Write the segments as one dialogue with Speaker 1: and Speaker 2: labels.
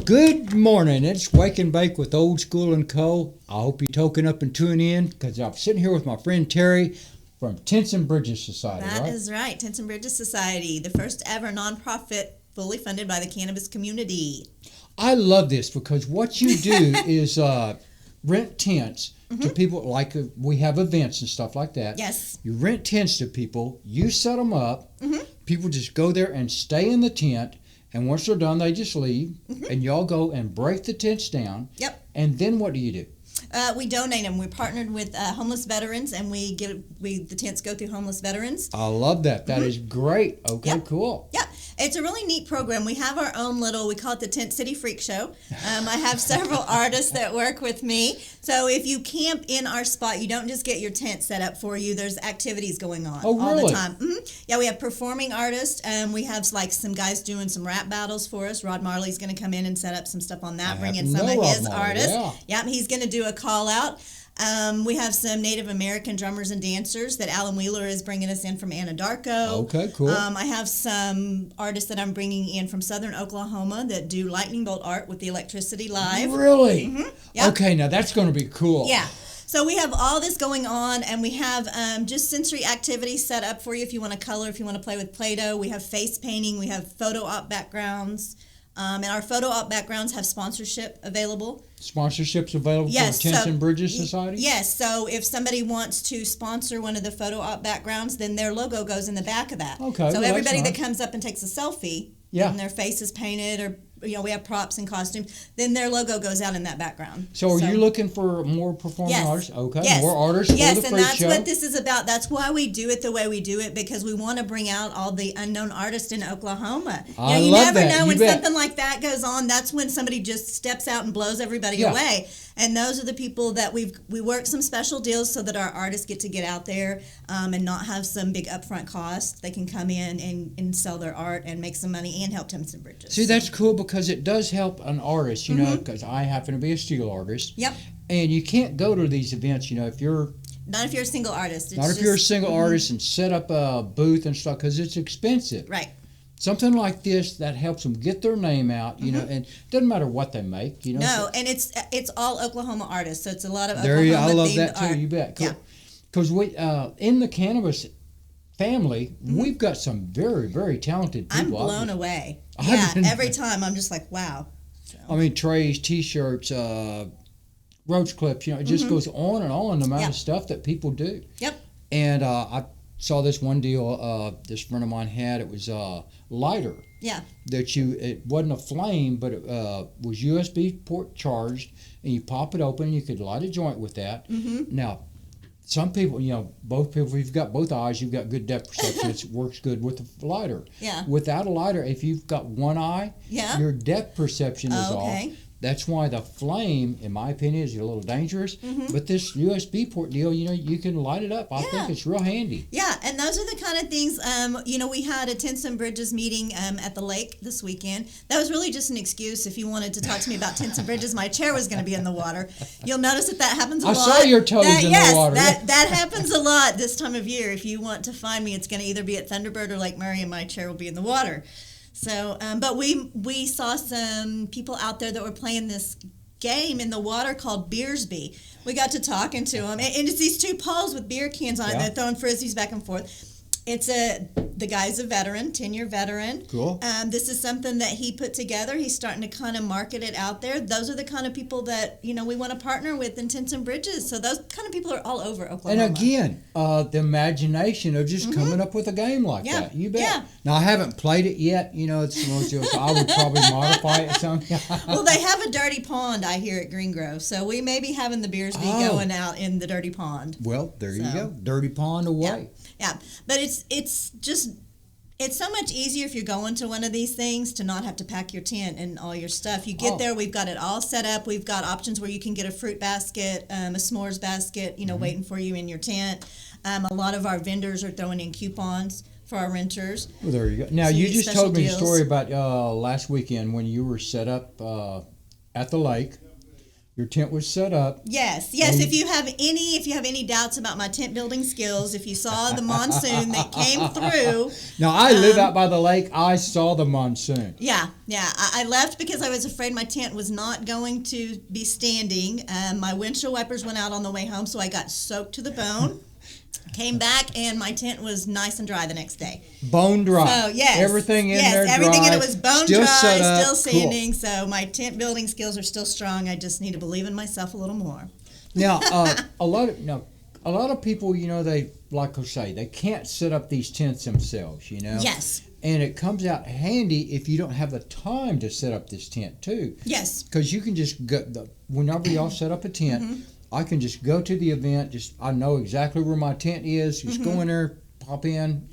Speaker 1: Good morning. It's Wake and Bake with Old School and Co. I hope you're token up and tune in because I'm sitting here with my friend Terry from Tents and Bridges Society.
Speaker 2: That is right. Tents and Bridges Society, the first ever nonprofit fully funded by the cannabis community.
Speaker 1: I love this because what you do is rent tents to people, like we have events and stuff like that.
Speaker 2: Yes.
Speaker 1: You rent tents to people, you set them up, people just go there and stay in the tent, and once they're done, they just leave, and y'all go and break the tents down.
Speaker 2: Yep.
Speaker 1: And then what do you do?
Speaker 2: We donate them. We partnered with homeless veterans, and the tents go through homeless veterans.
Speaker 1: I love that. That is great. Okay,
Speaker 2: Yep.
Speaker 1: cool.
Speaker 2: Yep. It's a really neat program. We have our own we call it the Tent City Freak Show. I have several artists that work with me. So if you camp in our spot, you don't just get your tent set up for you. There's activities going on all
Speaker 1: really?
Speaker 2: the time. Yeah, we have performing artists. We have some guys doing some rap battles for us. Rod Marley's going to come in and set up some stuff on that, bring in some of his artists.
Speaker 1: Yeah.
Speaker 2: Yep, he's going to do a call out. We have some Native American drummers and dancers that Alan Wheeler is bringing us in from Anadarko.
Speaker 1: Okay, cool.
Speaker 2: I have some artists that I'm bringing in from southern Oklahoma that do lightning bolt art with the electricity live.
Speaker 1: Really?
Speaker 2: Yep.
Speaker 1: Okay, now that's going to be cool.
Speaker 2: Yeah. So we have all this going on, and we have just sensory activities set up for you if you want to color, if you want to play with Play-Doh. We have face painting. We have photo op backgrounds. And our photo op backgrounds have sponsorship available.
Speaker 1: Sponsorships available for the Tents and Bridges Society?
Speaker 2: Yes. So if somebody wants to sponsor one of the photo op backgrounds, then their logo goes in the back of that.
Speaker 1: Okay.
Speaker 2: So
Speaker 1: well,
Speaker 2: everybody
Speaker 1: that's
Speaker 2: that comes up and takes a selfie,
Speaker 1: Yeah.
Speaker 2: and their face is painted, or we have props and costumes, then their logo goes out in that background.
Speaker 1: So are you looking for more performing
Speaker 2: Yes.
Speaker 1: artists? Okay.
Speaker 2: Yes.
Speaker 1: More artists for the
Speaker 2: Yes, and
Speaker 1: freak
Speaker 2: that's
Speaker 1: show.
Speaker 2: what this is about. That's why we do it the way we do it, because we want to bring out all the unknown artists in Oklahoma.
Speaker 1: I
Speaker 2: you
Speaker 1: love
Speaker 2: never
Speaker 1: that.
Speaker 2: know
Speaker 1: You
Speaker 2: when
Speaker 1: bet.
Speaker 2: something like that goes on. That's when somebody just steps out and blows everybody
Speaker 1: Yeah.
Speaker 2: away. And those are the people that we work some special deals so that our artists get to get out there and not have some big upfront cost. They can come in and sell their art and make some money and help Tents and Bridges.
Speaker 1: See, that's cool because it does help an artist, you know, because I happen to be a steel artist.
Speaker 2: Yep.
Speaker 1: And you can't go to these events, you know, if you're
Speaker 2: Not if you're a single artist.
Speaker 1: not if you're a single artist and set up a booth and stuff because it's expensive.
Speaker 2: Right.
Speaker 1: Something like this that helps them get their name out, you know, and it doesn't matter what they make, you know.
Speaker 2: No, and it's all Oklahoma artists, so it's a lot of
Speaker 1: There you, I
Speaker 2: Oklahoma
Speaker 1: love
Speaker 2: themed
Speaker 1: that too.
Speaker 2: art.
Speaker 1: You bet.
Speaker 2: Yeah.
Speaker 1: Because we in the cannabis family, we've got some very, very talented
Speaker 2: I'm
Speaker 1: people.
Speaker 2: blown away.
Speaker 1: I've
Speaker 2: Yeah,
Speaker 1: been-
Speaker 2: every time I'm just like, wow.
Speaker 1: I mean, trays, T-shirts, roach clips. You know, it just goes on and on the amount of stuff that people do.
Speaker 2: Yep.
Speaker 1: And I saw this one deal. This friend of mine had. It was a lighter.
Speaker 2: Yeah.
Speaker 1: That it wasn't a flame, but it was USB port charged, and you pop it open, and you could light a joint with that. Now, some people, you know, both people, if you've got both eyes, you've got good depth perception. It works good with a lighter.
Speaker 2: Yeah.
Speaker 1: Without a lighter, if you've got one eye,
Speaker 2: Yeah.
Speaker 1: your depth perception is off.
Speaker 2: Okay.
Speaker 1: That's why the flame, in my opinion, is a little dangerous. But this USB port deal, you know, you can light it up. I think it's real handy.
Speaker 2: Yeah, and those are the kind of things, we had a Tents and Bridges meeting at the lake this weekend. That was really just an excuse if you wanted to talk to me about Tents and Bridges. My chair was going to be in the water. You'll notice that happens a lot.
Speaker 1: I saw your toes in the water.
Speaker 2: That happens a lot this time of year. If you want to find me, it's going to either be at Thunderbird or Lake Murray, and my chair will be in the water. So, but we saw some people out there that were playing this game in the water called Beersby. We got to talking to them, and it's these two poles with beer cans on it. They're throwing frisbees back and forth. The guy's a veteran, 10-year veteran.
Speaker 1: Cool.
Speaker 2: This is something that he put together. He's starting to kind of market it out there. Those are the kind of people that, we want to partner with in Tents and Bridges. So those kind of people are all over Oklahoma.
Speaker 1: And again, the imagination of just coming up with a game like that. You bet.
Speaker 2: Yeah.
Speaker 1: Now, I haven't played it yet. You know, it's one of those, I would probably modify it somehow.
Speaker 2: Well, they have a dirty pond, I hear, at GreenGrow. So we may be having the Beersby going out in the dirty pond.
Speaker 1: Well, there you go. Dirty pond away.
Speaker 2: Yeah, but it's so much easier if you're going to one of these things to not have to pack your tent and all your stuff. You get there, we've got it all set up. We've got options where you can get a fruit basket, a s'mores basket, waiting for you in your tent. A lot of our vendors are throwing in coupons for our renters.
Speaker 1: Well, there you go. Now,
Speaker 2: So
Speaker 1: you
Speaker 2: you
Speaker 1: just
Speaker 2: special
Speaker 1: told me a
Speaker 2: deals.
Speaker 1: story about last weekend when you were set up at the lake. Your tent was set up.
Speaker 2: Yes. If you have any doubts about my tent building skills, if you saw the monsoon that came through.
Speaker 1: Now I live out by the lake. I saw the monsoon.
Speaker 2: Yeah. I left because I was afraid my tent was not going to be standing. My windshield wipers went out on the way home, so I got soaked to the bone. Came back and my tent was nice and dry the next day.
Speaker 1: Bone dry.
Speaker 2: So yes,
Speaker 1: everything in there dry.
Speaker 2: Everything in it was bone
Speaker 1: still
Speaker 2: dry,
Speaker 1: set up.
Speaker 2: still standing.
Speaker 1: Cool.
Speaker 2: So my tent building skills are still strong. I just need to believe in myself a little more.
Speaker 1: Now, a lot of people, they like to say they can't set up these tents themselves.
Speaker 2: Yes.
Speaker 1: And it comes out handy if you don't have the time to set up this tent too.
Speaker 2: Yes.
Speaker 1: Because you can just go whenever y'all set up a tent. Mm-hmm. I can just go to the event. I know exactly where my tent is. Just go in there, pop in,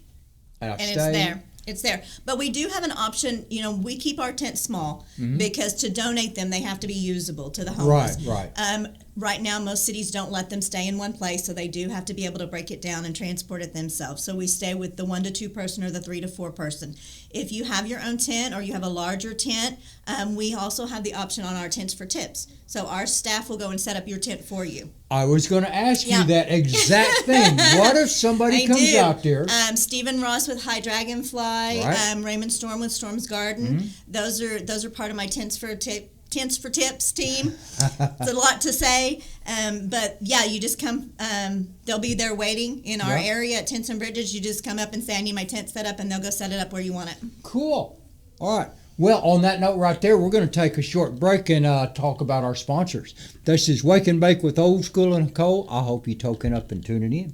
Speaker 1: and I stay.
Speaker 2: It's there. But we do have an option. We keep our tents small because to donate them, they have to be usable to the homeless.
Speaker 1: Right.
Speaker 2: Right now, most cities don't let them stay in one place, so they do have to be able to break it down and transport it themselves. So we stay with the 1 to 2 person or the 3 to 4 person. If you have your own tent or you have a larger tent, we also have the option on our tents for tips. So our staff will go and set up your tent for you.
Speaker 1: I was going to ask you that exact thing. What if somebody comes out there?
Speaker 2: Stephen Ross with High Dragonfly,
Speaker 1: right.
Speaker 2: Raymond Storm with Storm's Garden.
Speaker 1: Mm-hmm.
Speaker 2: Those are part of my Tents for Tips team. It's a lot to say, but yeah, you just come. They'll be there waiting in our area at Tents and Bridges. You just come up and say, "I need my tent set up," and they'll go set it up where you want it.
Speaker 1: Cool. All right. Well, on that note right there, we're going to take a short break and talk about our sponsors. This is Wake and Bake with Old School and Co. I hope you token up and tuning in.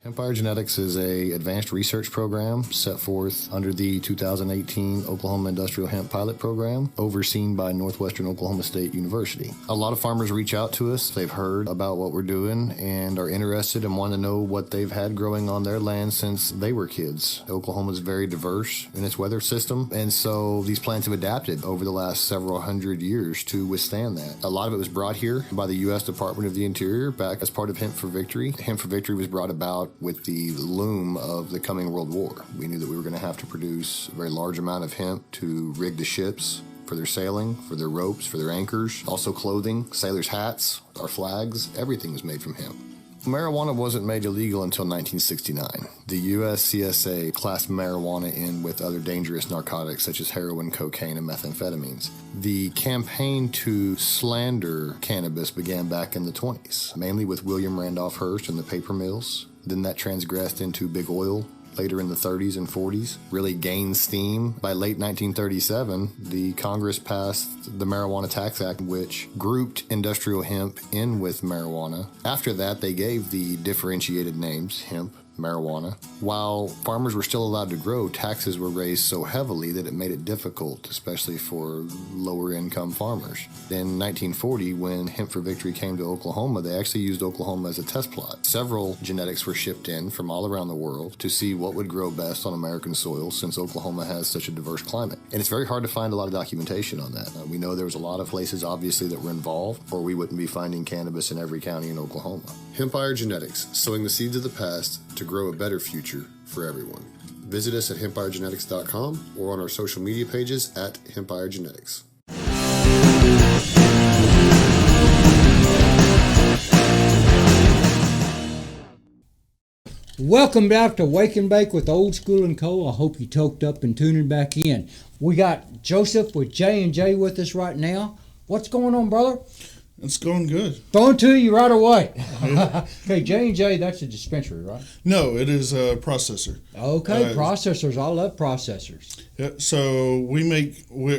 Speaker 3: Empire Genetics is an advanced research program set forth under the 2018 Oklahoma Industrial Hemp Pilot Program, overseen by Northwestern Oklahoma State University. A lot of farmers reach out to us. They've heard about what we're doing and are interested and want to know what they've had growing on their land since they were kids. Oklahoma is very diverse in its weather system, and so these plants have adapted over the last several hundred years to withstand that. A lot of it was brought here by the U.S. Department of the Interior back as part of Hemp for Victory. Hemp for Victory was brought about with the loom of the coming World War. We knew that we were going to have to produce a very large amount of hemp to rig the ships for their sailing, for their ropes, for their anchors, also clothing, sailors' hats, our flags, everything was made from hemp. Marijuana wasn't made illegal until 1969. The USCSA classed marijuana in with other dangerous narcotics such as heroin, cocaine, and methamphetamines. The campaign to slander cannabis began back in the 20s, mainly with William Randolph Hearst and the paper mills. Then that transgressed into big oil. Later in the 30s and 40s, really gained steam. By late 1937, the Congress passed the Marijuana Tax Act, which grouped industrial hemp in with marijuana. After that, they gave the differentiated names, hemp, marijuana. While farmers were still allowed to grow, taxes were raised so heavily that it made it difficult, especially for lower income farmers. In 1940, when Hemp for Victory came to Oklahoma, they actually used Oklahoma as a test plot. Several genetics were shipped in from all around the world to see what would grow best on American soil, since Oklahoma has such a diverse climate. And it's very hard to find a lot of documentation on that. We know there was a lot of places, obviously, that were involved, or we wouldn't be finding cannabis in every county in Oklahoma. Empire Genetics, sowing the seeds of the past to grow a better future for everyone. Visit us at hempiregenetics.com or on our social media pages at Empire Genetics.
Speaker 1: Welcome back to Wake and Bake with Old School and Co. I hope you toked up and tuning back in. We got Joseph with J&J with us right now. What's going on, brother?
Speaker 4: It's going good.
Speaker 1: Throwing to you right away. Okay, J&J, that's a dispensary, right?
Speaker 4: No, it is a processor.
Speaker 1: Okay, processors. I love processors.
Speaker 4: Yeah, so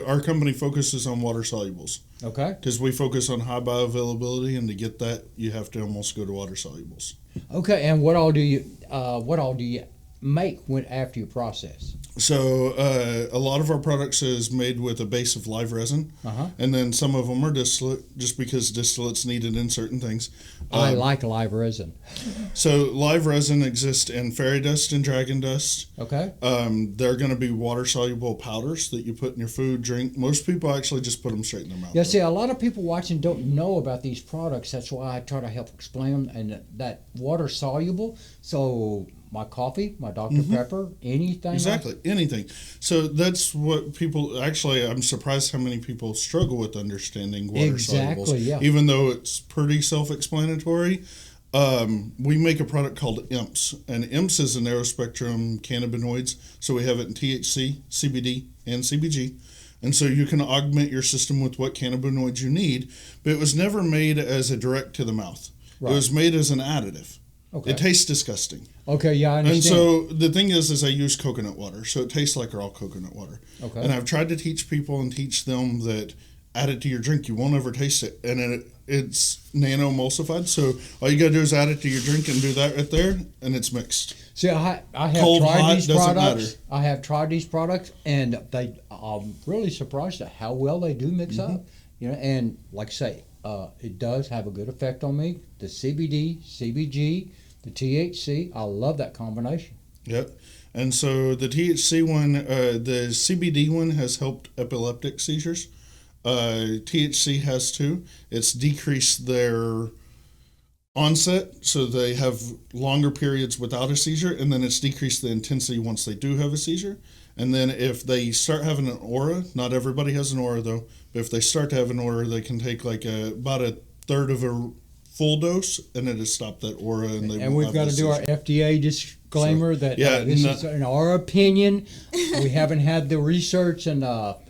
Speaker 4: our company focuses on water solubles.
Speaker 1: Okay.
Speaker 4: Because we focus on high bioavailability, and to get that, you have to almost go to water solubles.
Speaker 1: Okay, and what all do you make when after you process?
Speaker 4: So a lot of our products is made with a base of live resin, and then some of them are distillate, just because distillate's needed in certain things.
Speaker 1: I like live resin.
Speaker 4: So live resin exists in fairy dust and dragon dust.
Speaker 1: Okay.
Speaker 4: They're going to be water-soluble powders that you put in your food, drink. Most people actually just put them straight in their mouth.
Speaker 1: Yeah, see, a lot of people watching don't know about these products. That's why I try to help explain them. And that water soluble, so my coffee, my Dr. Pepper, anything.
Speaker 4: Exactly, anything. So that's what people, actually, I'm surprised how many people struggle with understanding water solubles.
Speaker 1: Yeah.
Speaker 4: Even though it's pretty self-explanatory. We make a product called IMPS, and IMPS is a narrow spectrum cannabinoids. So we have it in THC, CBD, and CBG. And so you can augment your system with what cannabinoids you need, but it was never made as a direct to the mouth. Right. It was made as an additive. Okay. It tastes disgusting.
Speaker 1: Okay, yeah, I understand.
Speaker 4: And so the thing is I use coconut water, so it tastes like raw coconut water.
Speaker 1: Okay.
Speaker 4: And I've tried to teach people and teach them that add it to your drink, you won't ever taste it. And it's nano-emulsified, so all you got to do is add it to your drink and do that right there, and it's mixed.
Speaker 1: See, I have
Speaker 4: Cold,
Speaker 1: tried
Speaker 4: hot,
Speaker 1: these
Speaker 4: doesn't
Speaker 1: products.
Speaker 4: matter.
Speaker 1: I have tried these products, and I'm really surprised at how well they do mix up. You know, and like I say, it does have a good effect on me. The CBD, CBG, the THC, I love that combination.
Speaker 4: Yep. And so the THC one, the CBD one has helped epileptic seizures. THC has too. It's decreased their onset, so they have longer periods without a seizure, and then it's decreased the intensity once they do have a seizure. And then if they start having an aura, not everybody has an aura though, but if they start to have an aura, they can take like about a third of a full dose, and it'll stop that aura. And
Speaker 1: we've got to do our FDA disclaimer that this is in our opinion. We haven't had the research and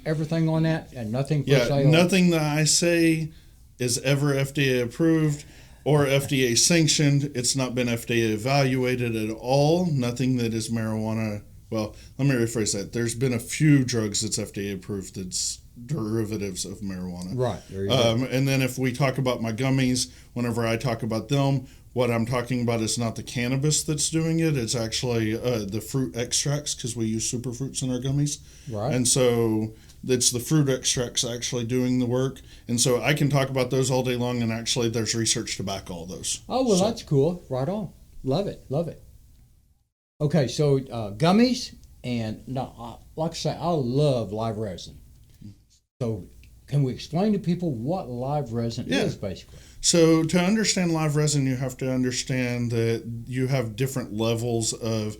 Speaker 1: everything on that, and nothing for sale.
Speaker 4: Nothing that I say is ever FDA approved or FDA sanctioned. It's not been FDA evaluated at all. Nothing that is marijuana. Well, let me rephrase that. There's been a few drugs that's FDA approved that's derivatives of marijuana.
Speaker 1: Right. There you go.
Speaker 4: And then if we talk about my gummies, whenever I talk about them, what I'm talking about is not the cannabis that's doing it. It's actually the fruit extracts, because we use superfruits in our gummies.
Speaker 1: Right.
Speaker 4: And so it's the fruit extracts actually doing the work. And so I can talk about those all day long, and actually there's research to back all those.
Speaker 1: Oh, well, that's cool. Right on. Love it. Love it. Okay, so gummies, and like I say, I love live resin. So can we explain to people what live resin is, basically?
Speaker 4: So to understand live resin, you have to understand that you have different levels of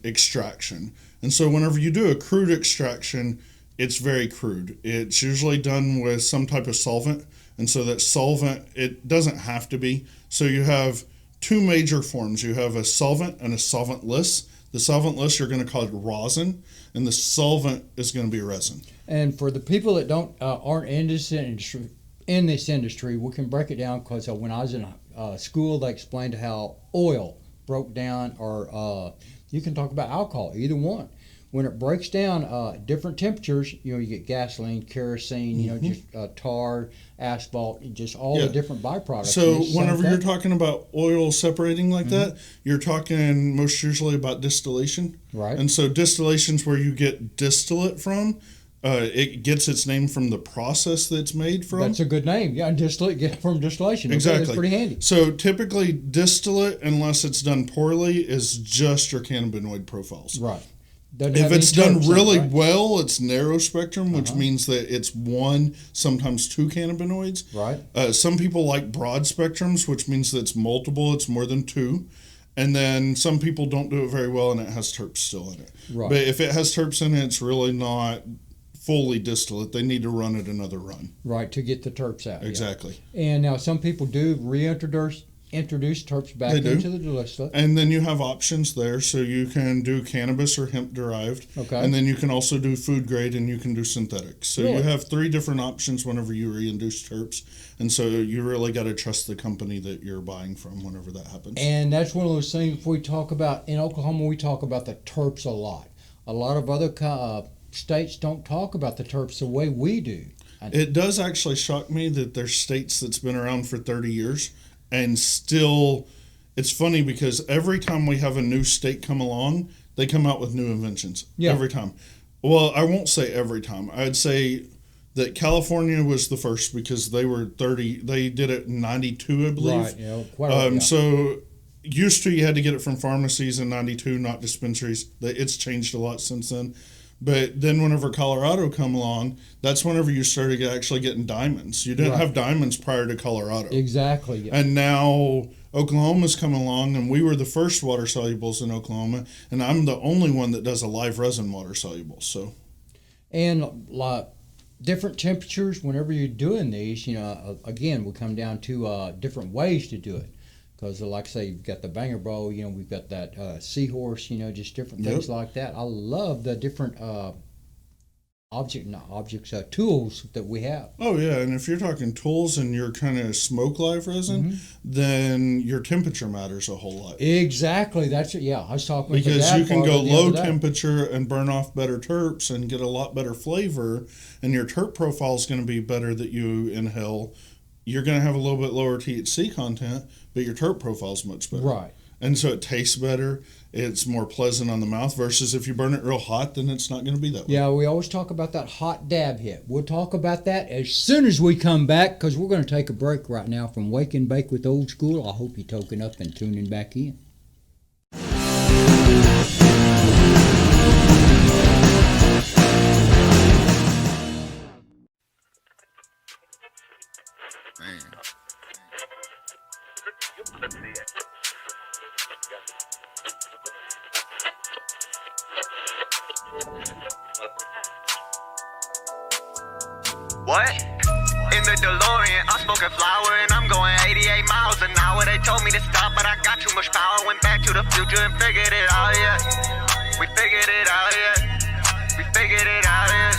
Speaker 4: extraction. And so whenever you do a crude extraction, it's very crude. It's usually done with some type of solvent. And so that solvent, it doesn't have to be. So you have two major forms. You have a solvent and a solventless. The solventless, you're going to call it rosin, and the solvent is going to be resin.
Speaker 1: And for the people that aren't in this industry, we can break it down, because when I was in school, they explained how oil broke down, or you can talk about alcohol, either one. When it breaks down different temperatures, you get gasoline, kerosene, just tar, asphalt, just all the different byproducts.
Speaker 4: So whenever you're talking about oil separating like that, you're talking most usually about distillation.
Speaker 1: Right.
Speaker 4: And so distillation's where you get distillate from. It gets its name from the process that it's made from.
Speaker 1: That's a good name. Yeah, distillate, get from distillation.
Speaker 4: Exactly.
Speaker 1: That's pretty handy.
Speaker 4: So typically distillate, unless it's done poorly, is just your cannabinoid profiles.
Speaker 1: Right.
Speaker 4: If it's done really well, it's narrow spectrum, which means that it's one, sometimes two cannabinoids.
Speaker 1: Right.
Speaker 4: Some people like broad spectrums, which means that it's multiple, it's more than two. And then some people don't do it very well, and it has terps still in it.
Speaker 1: Right.
Speaker 4: But if it has terps in it, it's really not fully distillate. They need to run it another run.
Speaker 1: Right, to get the terps out.
Speaker 4: Exactly.
Speaker 1: Yeah. And now some people do reintroduce terps back into the distillate.
Speaker 4: And then you have options there. So you can do cannabis or hemp derived.
Speaker 1: Okay.
Speaker 4: And then you can also do food grade, and you can do synthetics. So
Speaker 1: really?
Speaker 4: You have three different options whenever you reintroduce terps. And so you really got to trust the company that you're buying from whenever that happens.
Speaker 1: And that's one of those things we talk about. In Oklahoma, we talk about the terps a lot. A lot of other states don't talk about the terps the way we do.
Speaker 4: It does actually shock me that there's states that's been around for 30 years and still it's funny because every time we have a new state come along, they come out with new inventions.
Speaker 1: Yeah.
Speaker 4: Every time. Well, I won't say every time. I'd say that California was the first because they were 30. They did it in 92, I believe.
Speaker 1: Right. You know, quite a while, yeah.
Speaker 4: So used to you had to get it from pharmacies in 92, not dispensaries. It's changed a lot since then. But then whenever Colorado come along, that's whenever you started actually getting diamonds. You didn't
Speaker 1: Right.
Speaker 4: have diamonds prior to Colorado.
Speaker 1: Exactly. Yeah.
Speaker 4: And now Oklahoma's come along, and we were the first water solubles in Oklahoma, and I'm the only one that does a live resin water soluble. So,
Speaker 1: And like different temperatures, whenever you're doing these, you know, again, we come down to different ways to do it. Because, like I say, you've got the banger bowl, you know, we've got that seahorse, you know, just different things like that. I love the different tools that we have.
Speaker 4: oh yeah, and if you're talking tools and you're kind of smoke live resin, then your temperature matters a whole lot.
Speaker 1: Exactly. That's it. Yeah, I was talking with
Speaker 4: Because
Speaker 1: the
Speaker 4: you can go
Speaker 1: the
Speaker 4: low
Speaker 1: other day.
Speaker 4: temperature and burn off better terps and get a lot better flavor, and your terp profile is going to be better that you inhale. You're going to have a little bit lower THC content, but your terp profile is much better.
Speaker 1: Right.
Speaker 4: And so it tastes better. It's more pleasant on the mouth versus if you burn it real hot, then it's not going to be that way.
Speaker 1: Yeah, we always talk about that hot dab hit. We'll talk about that as soon as we come back because we're going to take a break right now from Wake and Bake with Old School. I hope you're toking up and tuning back in.
Speaker 5: What? In the DeLorean, I'm smoking flower and I'm going 88 miles an hour. They told me to stop, but I got too much power. Went back to the future and figured it out, yeah. We figured it out, yeah. We figured it out, yeah.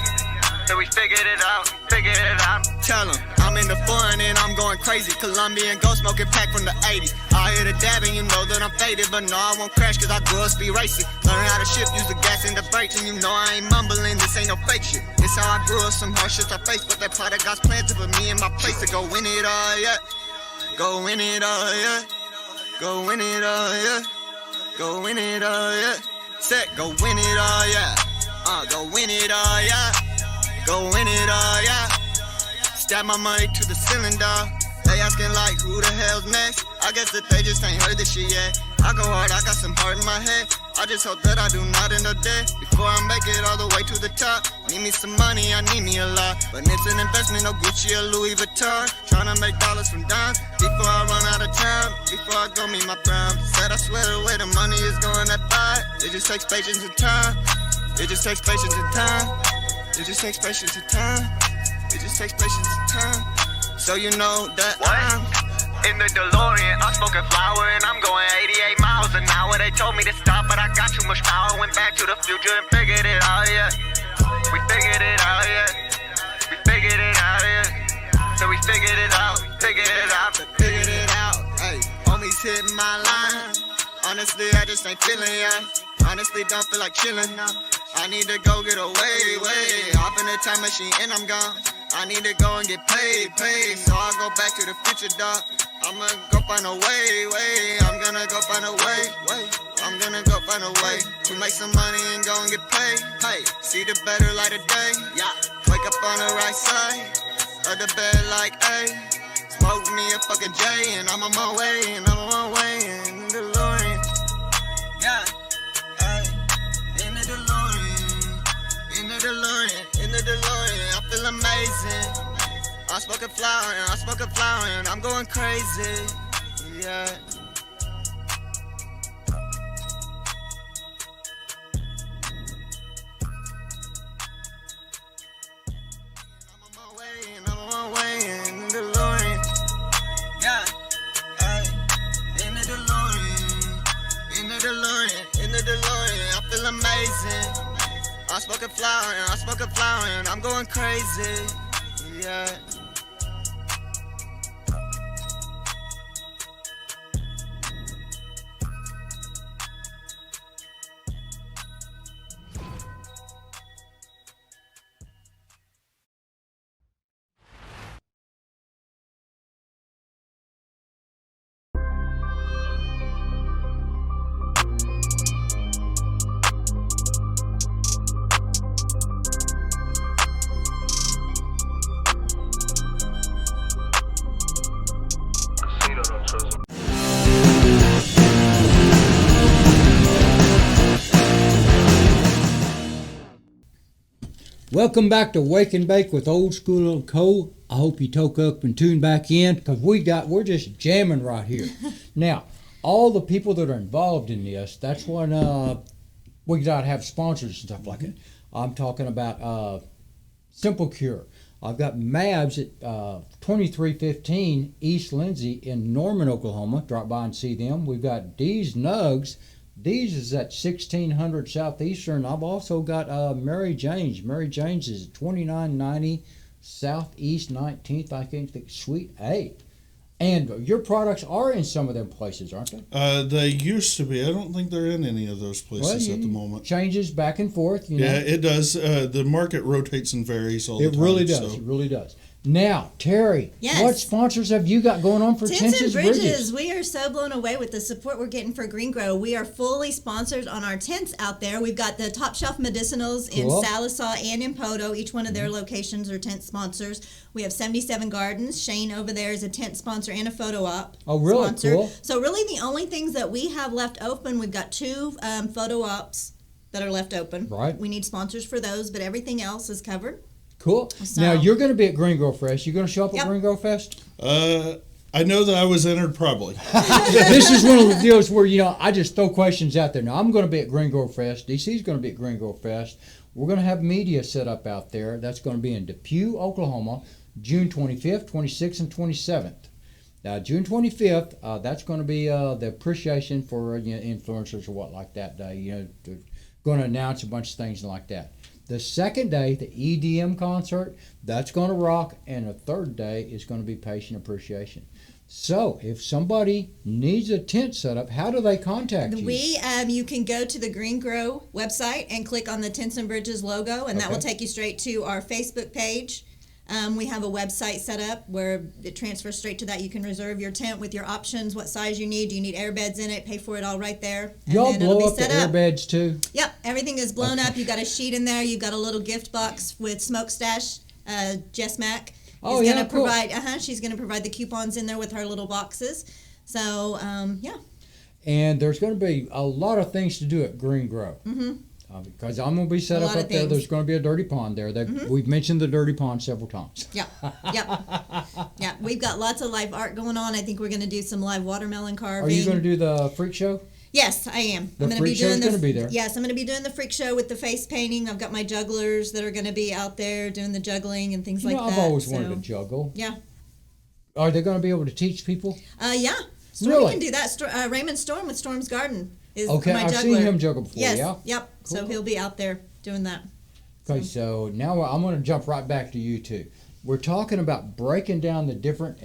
Speaker 5: So we figured it out, figured it out. Tell 'em, I'm in the foreign and I'm going crazy. Colombian gold smoking pack from the 80s. I hear the dabbing, you know that I'm faded. But no, I won't crash cause I grew up speed racing. Learn how to shift, use the gas and the brakes. And you know I ain't mumbling, this ain't no fake shit. This how I grew up, some hard shit I face. But that product God's plan to put me in my place to go win it all, yeah. Go win it all, yeah. Go win it all, yeah. Go win it all, yeah. Set, go win it all, yeah. Go win it all, yeah. Go win it all, yeah. Stab my money to the ceiling, dog. They asking like, who the hell's next? I guess that they just ain't heard this shit yet. I go hard, I got some heart in my head. I just hope that I do not end up dead before I make it all the way to the top. Need me some money, I need me a lot. But it's an investment, no Gucci or Louis Vuitton. Tryna make dollars from dimes before I run out of time. Before I go meet my prime. Said I swear the way the money is going that far. It just takes patience and time. It just takes patience and time. It just takes patience and time. It just takes patience and time. So you know that I'm in the DeLorean. I'm smoking flower and I'm going 88 miles an hour. They told me to stop, but I got too much power. Went back to the future and figured it out, yeah. We figured it out, yeah. We figured it out, yeah. So we figured it out, figured it out, figured it out. Hey, homies hitting my line. Honestly, I just ain't feeling ya. Honestly, don't feel like chilling now. I need to go get away, way. Hop in the time machine and I'm gone. I need to go and get paid. So I go back to the future, dog. I'ma go find a way. I'm gonna go find a way. I'm gonna go find a way to make some money and go and get paid. Hey, see the better light of day. Yeah, wake up on the right side of the bed like, hey, smoke me a fucking J and I'm on my way. In the DeLorean. Yeah, hey, in the DeLorean. In the DeLorean, I feel amazing. I'm smoking flower and I'm going crazy. Yeah. I'm on my way in the DeLorean. Yeah. Hey, in the DeLorean. In the DeLorean, I feel amazing. I'm smoking flower and I'm going crazy. Yeah.
Speaker 1: Welcome back to Wake and Bake with Old School and Co. I hope you toke up and tune back in because we're just jamming right here. Now, all the people that are involved in this, that's when we got to have sponsors and stuff like that. I'm talking about Simple Cure. I've got Mabs at 2315 East Lindsay in Norman, Oklahoma. Drop by and see them. We've got D's Nugs. D's is at 1600 Southeastern. I've also got Mary Jane's. Mary Jane's is 2990 Southeast 19th, I think, Suite A. And your products are in some of them places, aren't they?
Speaker 4: They used to be. I don't think they're in any of those places at the moment.
Speaker 1: Changes back and forth. You know?
Speaker 4: Yeah, it does. The market rotates and varies all the time.
Speaker 1: It really does.
Speaker 4: So.
Speaker 1: It really does. Now, Terry,
Speaker 2: Yes.
Speaker 1: what sponsors have you got going on for
Speaker 2: Tents and
Speaker 1: Bridges?
Speaker 2: Bridges. We are so blown away with the support we're getting for GreenGrow. We are fully sponsored on our tents out there. We've got the Top Shelf Medicinals in
Speaker 1: Cool.
Speaker 2: Salisaw and in Poto. Each one of their locations are tent sponsors. We have 77 Gardens. Shane over there is a tent sponsor and a photo op
Speaker 1: Oh, really?
Speaker 2: sponsor.
Speaker 1: Cool.
Speaker 2: So really the only things that we have left open, we've got 2 photo ops that are left open.
Speaker 1: Right.
Speaker 2: We need sponsors for those, but everything else is covered.
Speaker 1: Cool.
Speaker 2: So-
Speaker 1: Now, you're going to be at GreenGrow Fest. You going to show up at
Speaker 2: Yep.
Speaker 1: GreenGrow Fest?
Speaker 4: I know that I was entered probably.
Speaker 1: This is one of the deals where, I just throw questions out there. Now, I'm going to be at GreenGrow Fest. DC's going to be at GreenGrow Fest. We're going to have media set up out there. That's going to be in Depew, Oklahoma, June 25th, 26th, and 27th. Now, June 25th, that's going to be the appreciation for influencers or what like that day. Going to announce a bunch of things like that. The second day, the EDM concert, that's going to rock. And the third day is going to be patient appreciation. So, if somebody needs a tent set up, how do they contact you?
Speaker 2: You can go to the GreenGrow website and click on the Tents and Bridges logo, and that will take you straight to our Facebook page. We have a website set up where it transfers straight to that. You can reserve your tent with your options, what size you need. Do you need air beds in it? Pay for it all right there. And
Speaker 1: Y'all
Speaker 2: then it'll
Speaker 1: blow
Speaker 2: be
Speaker 1: up the
Speaker 2: set
Speaker 1: air
Speaker 2: up.
Speaker 1: beds too?
Speaker 2: Yep, everything is blown up. You've got a sheet in there. You've got a little gift box with Smoke Stash. Jess Mack
Speaker 1: Oh,
Speaker 2: is
Speaker 1: yeah,
Speaker 2: going to
Speaker 1: cool.
Speaker 2: provide. She's going to provide the coupons in there with her little boxes. So yeah.
Speaker 1: And there's going to be a lot of things to do at GreenGrow. Mm-hmm. Because I'm going to be set
Speaker 2: A
Speaker 1: up
Speaker 2: lot of
Speaker 1: up there.
Speaker 2: things.
Speaker 1: There's going to be a dirty pond there. We've mentioned the dirty pond several times.
Speaker 2: Yep. Yeah. We've got lots of live art going on. I think we're going to do some live watermelon carving.
Speaker 1: Are you going to do the freak show?
Speaker 2: Yes, I am.
Speaker 1: The
Speaker 2: I'm going to be
Speaker 1: freak show's
Speaker 2: doing
Speaker 1: gonna be there.
Speaker 2: Yes, I'm going to be doing the freak show with the face painting. I've got my jugglers that are going to be out there doing the juggling and things like that.
Speaker 1: I've always wanted to juggle.
Speaker 2: Yeah.
Speaker 1: Are they going to be able to teach people?
Speaker 2: Yeah. Stormy
Speaker 1: Really?
Speaker 2: can do that. Raymond Storm with Storm's Garden is
Speaker 1: Okay,
Speaker 2: my
Speaker 1: I've
Speaker 2: juggler.
Speaker 1: seen him juggle before,
Speaker 2: Yes.
Speaker 1: yeah?
Speaker 2: Yep. So
Speaker 1: Cool.
Speaker 2: he'll be out there doing that.
Speaker 1: Okay, so now I'm going to jump right back to you two. We're talking about breaking down the different.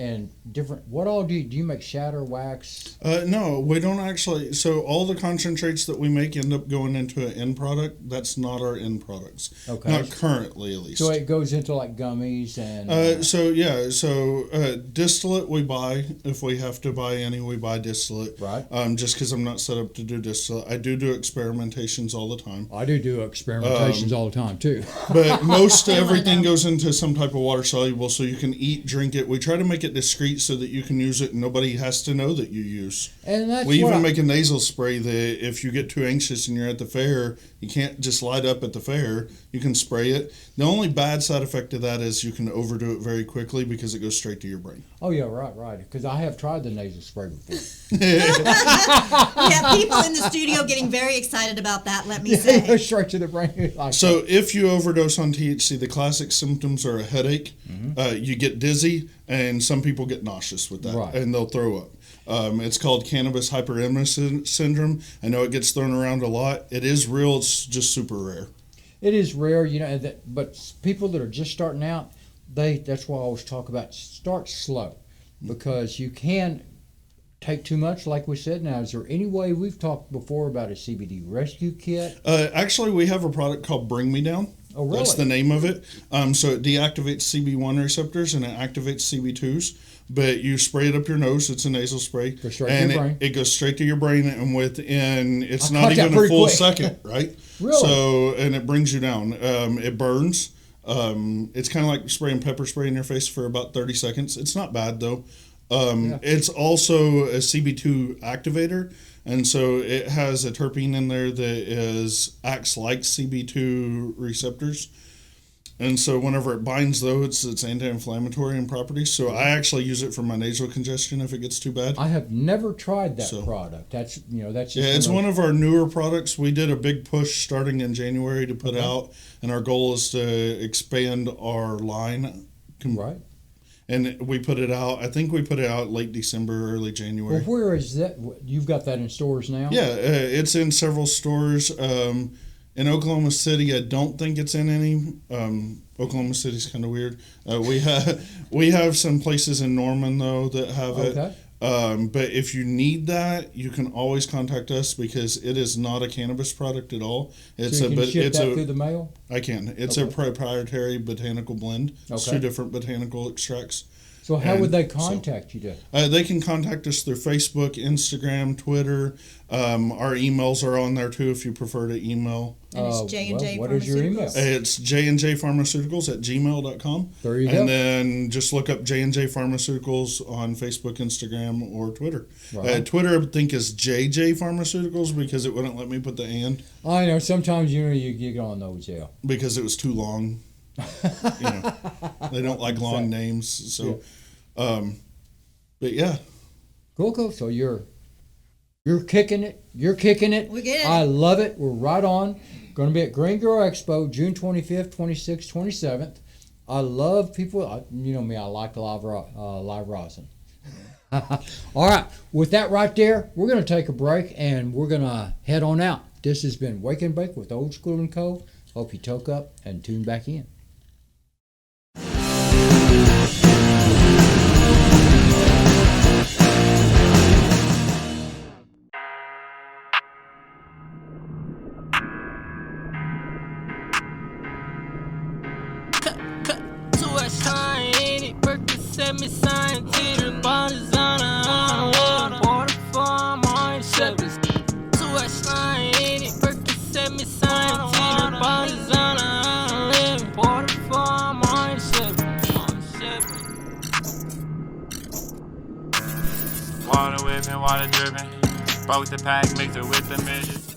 Speaker 1: What all do you make? Shatter, wax?
Speaker 4: No, we don't actually. So all the concentrates that we make end up going into an end product. That's not our end products.
Speaker 1: Okay.
Speaker 4: Not currently, at least.
Speaker 1: So it goes into like gummies and.
Speaker 4: So distillate we buy. If we have to buy any, we buy distillate.
Speaker 1: Right.
Speaker 4: Just because I'm not set up to do distillate, I do experimentations all the time.
Speaker 1: I do experimentations all the time too.
Speaker 4: But most
Speaker 2: I
Speaker 4: everything
Speaker 2: know.
Speaker 4: goes into some type of water soluble, so you can eat, drink it. We try to make it discreet so that you can use it and nobody has to know that you use.
Speaker 1: And that's
Speaker 4: We
Speaker 1: what
Speaker 4: even
Speaker 1: I-
Speaker 4: make a nasal spray that if you get too anxious and you're at the fair, you can't just light up at the fair. You can spray it. The only bad side effect of that is you can overdo it very quickly because it goes straight to your brain.
Speaker 1: Oh yeah, right. Because I have tried the nasal spray before.
Speaker 2: We have people in the studio getting very excited about that, let me say.
Speaker 1: It goes straight to the brain. Like
Speaker 4: So
Speaker 1: that.
Speaker 4: if you overdose on THC, the classic symptoms are a headache, you get dizzy, and some people get nauseous with that,
Speaker 1: Right.
Speaker 4: and they'll throw up. It's called cannabis hyperemesis syndrome. I know it gets thrown around a lot. It is real. It's just super rare.
Speaker 1: It is rare, but people that are just starting out, that's why I always talk about start slow, because you can take too much, like we said. Now, is there any way, we've talked before about a CBD rescue kit?
Speaker 4: Actually, we have a product called Bring Me Down.
Speaker 1: Oh, really?
Speaker 4: That's the name of it. So it deactivates CB1 receptors and it activates CB2s. But you spray it up your nose. It's a nasal spray.
Speaker 1: Goes straight to
Speaker 4: and
Speaker 1: your brain.
Speaker 4: it goes straight to your brain. And within, it's
Speaker 1: I
Speaker 4: not
Speaker 1: caught that
Speaker 4: even a
Speaker 1: pretty
Speaker 4: full
Speaker 1: quick.
Speaker 4: second, right?
Speaker 1: Really?
Speaker 4: So, and it brings you down. It burns. It's kind of like spraying pepper spray in your face for about 30 seconds. It's not bad, though. It's also a CB2 activator. And so it has a terpene in there that acts like CB2 receptors. And so whenever it binds those, it's anti-inflammatory in properties. So I actually use it for my nasal congestion if it gets too bad.
Speaker 1: I have never tried that product. That's that's just
Speaker 4: it's one of our newer products. We did a big push starting in January to put out, and our goal is to expand our line.
Speaker 1: Right.
Speaker 4: And we put it out. I think we put it out late December, early January.
Speaker 1: Well, where is that? You've got that in stores now?
Speaker 4: Yeah, it's in several stores. In Oklahoma City, I don't think it's in any. Oklahoma City's kind of weird. We have some places in Norman though that have it. But if you need that, you can always contact us because it is not a cannabis product at all.
Speaker 1: It's so you can ship that through the mail?
Speaker 4: I can. It's a proprietary botanical blend. It's 2 different botanical extracts.
Speaker 1: So how would they contact you?
Speaker 4: They can contact us through Facebook, Instagram, Twitter. Our emails are on there too if you prefer to email.
Speaker 2: And it's J&J Pharmaceuticals.
Speaker 1: What is your email?
Speaker 4: It's jnjpharmaceuticals@gmail.com.
Speaker 1: There you go.
Speaker 4: And then just look up J&J Pharmaceuticals on Facebook, Instagram, or Twitter. Right. Twitter, I think, is JJ Pharmaceuticals because it wouldn't let me put the "and."
Speaker 1: I know. Sometimes you get on those, yeah.
Speaker 4: Because it was too long. They don't like long names. So, but yeah.
Speaker 1: Cool. So you're kicking it. You're kicking it.
Speaker 2: We're good.
Speaker 1: I love it. We're right on. Going to be at GreenGrow Expo, June 25th, 26th, 27th. I love people. You know me. I like live rosin. All right. With that right there, we're going to take a break and we're going to head on out. This has been Wake and Bake with OldSchoolAndCo. Hope you toke up and tune back in.
Speaker 6: Set me sign to the bodies on the water for my service. Too much line in it. Set me sign to the bodies on the water for my service. Water whipping, water dripping. Broke the pack, mixed it with the midgets.